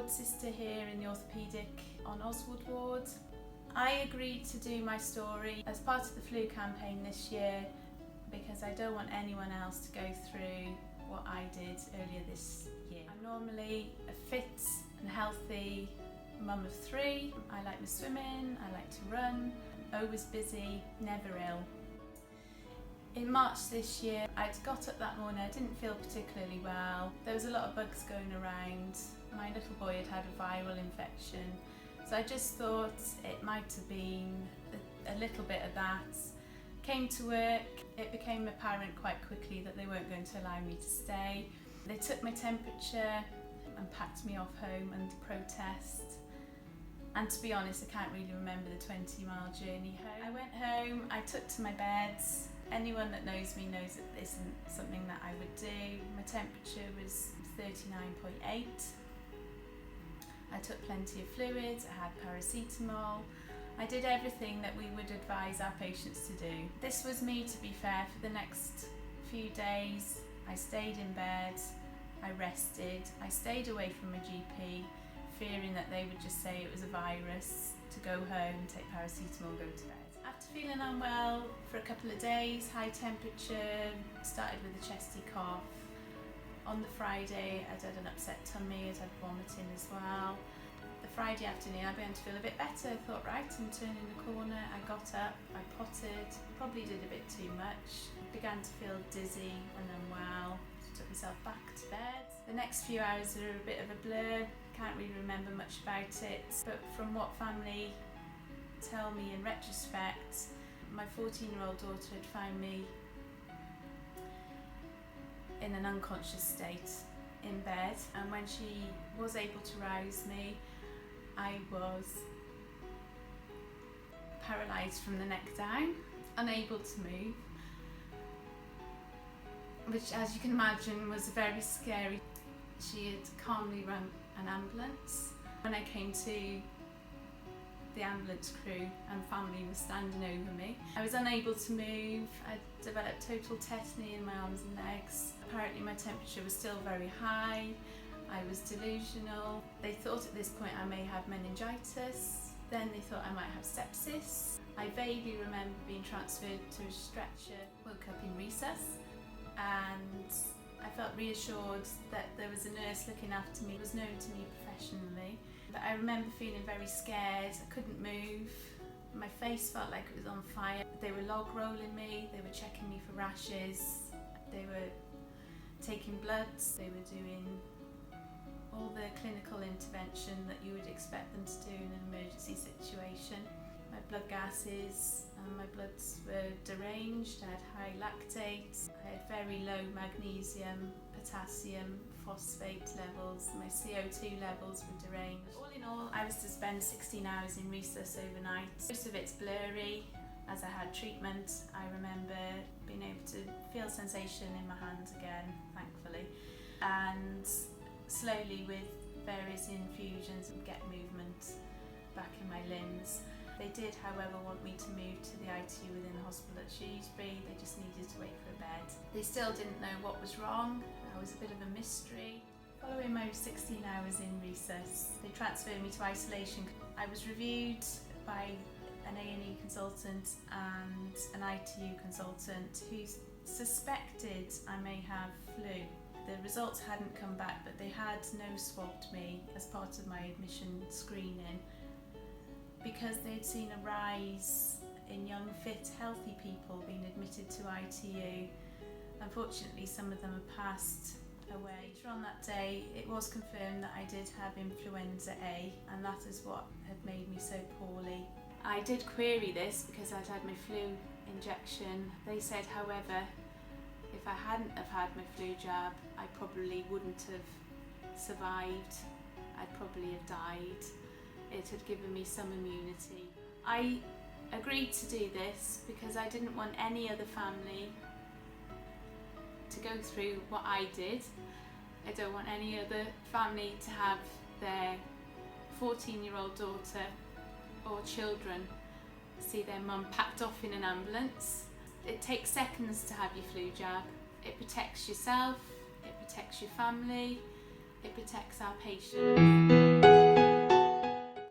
ward sister here in the orthopaedic on Oswald Ward. I agreed to do my story as part of the flu campaign this year because I don't want anyone else to go through what I did earlier this year. I'm normally a fit and healthy mum of 3. I like my swimming, I like to run, always busy, never ill. In March this year, I'd got up that morning, I didn't feel particularly well. There was a lot of bugs going around. My little boy had a viral infection. So I just thought it might have been a little bit of that. Came to work, it became apparent quite quickly that they weren't going to allow me to stay. They took my temperature and packed me off home under protest. And to be honest, I can't really remember the 20-mile journey home. I went home, I took to my bed. Anyone that knows me knows that this isn't something that I would do. My temperature was 39.8. I took plenty of fluids, I had paracetamol. I did everything that we would advise our patients to do. This was me, to be fair, for the next few days. I stayed in bed, I rested, I stayed away from my GP, fearing that they would just say it was a virus, to go home, take paracetamol, go to bed. After feeling unwell for a couple of days, high temperature, started with a chesty cough. On the Friday, I'd had an upset tummy, I'd had vomiting as well. The Friday afternoon, I began to feel a bit better. I thought, right, I'm turning the corner. I got up, I potted, probably did a bit too much. Began to feel dizzy and unwell. Took myself back to bed. The next few hours are a bit of a blur. Can't really remember much about it, but from what family tell me in retrospect, my 14-year-old daughter had found me in an unconscious state in bed, and when she was able to rouse me, I was paralysed from the neck down, unable to move, which, as you can imagine, was very scary. She had calmly rung an ambulance. When I came to, the ambulance crew and family was standing over me. I was unable to move. I developed total tetany in my arms and legs. Apparently my temperature was still very high. I was delusional. They thought at this point I may have meningitis. Then they thought I might have sepsis. I vaguely remember being transferred to a stretcher, woke up in recess, and I felt reassured that there was a nurse looking after me. It was known to me professionally. But I remember feeling very scared. I couldn't move. My face felt like it was on fire. They were log rolling me. They were checking me for rashes. They were taking bloods. They were doing all the clinical intervention that you would expect them to do in an emergency situation. My blood gases and my bloods were deranged. I had high lactate. I had very low magnesium, potassium, phosphate levels. My CO2 levels were deranged. All in all, I was to spend 16 hours in resus overnight. Most of it's blurry. As I had treatment, I remember being able to feel sensation in my hands again, thankfully, and slowly with various infusions get movement back in my limbs. They did, however, want me to move to the ITU within the hospital at Shrewsbury. They just needed to wait for a bed. They still didn't know what was wrong. I was a bit of a mystery. Following my 16 hours in resus, they transferred me to isolation. I was reviewed by an A&E consultant and an ITU consultant who suspected I may have flu. The results hadn't come back, but they had nose swabbed me as part of my admission screening, because they'd seen a rise in young, fit, healthy people being admitted to ITU. Unfortunately, some of them have passed away. Later on that day, it was confirmed that I did have Influenza A, and that is what had made me so poorly. I did query this because I'd had my flu injection. They said, however, if I hadn't have had my flu jab, I probably wouldn't have survived. I'd probably have died. It had given me some immunity. I agreed to do this because I didn't want any other family to go through what I did. I don't want any other family to have their 14-year-old daughter or children see their mum packed off in an ambulance. It takes seconds to have your flu jab. It protects yourself, it protects your family, it protects our patients.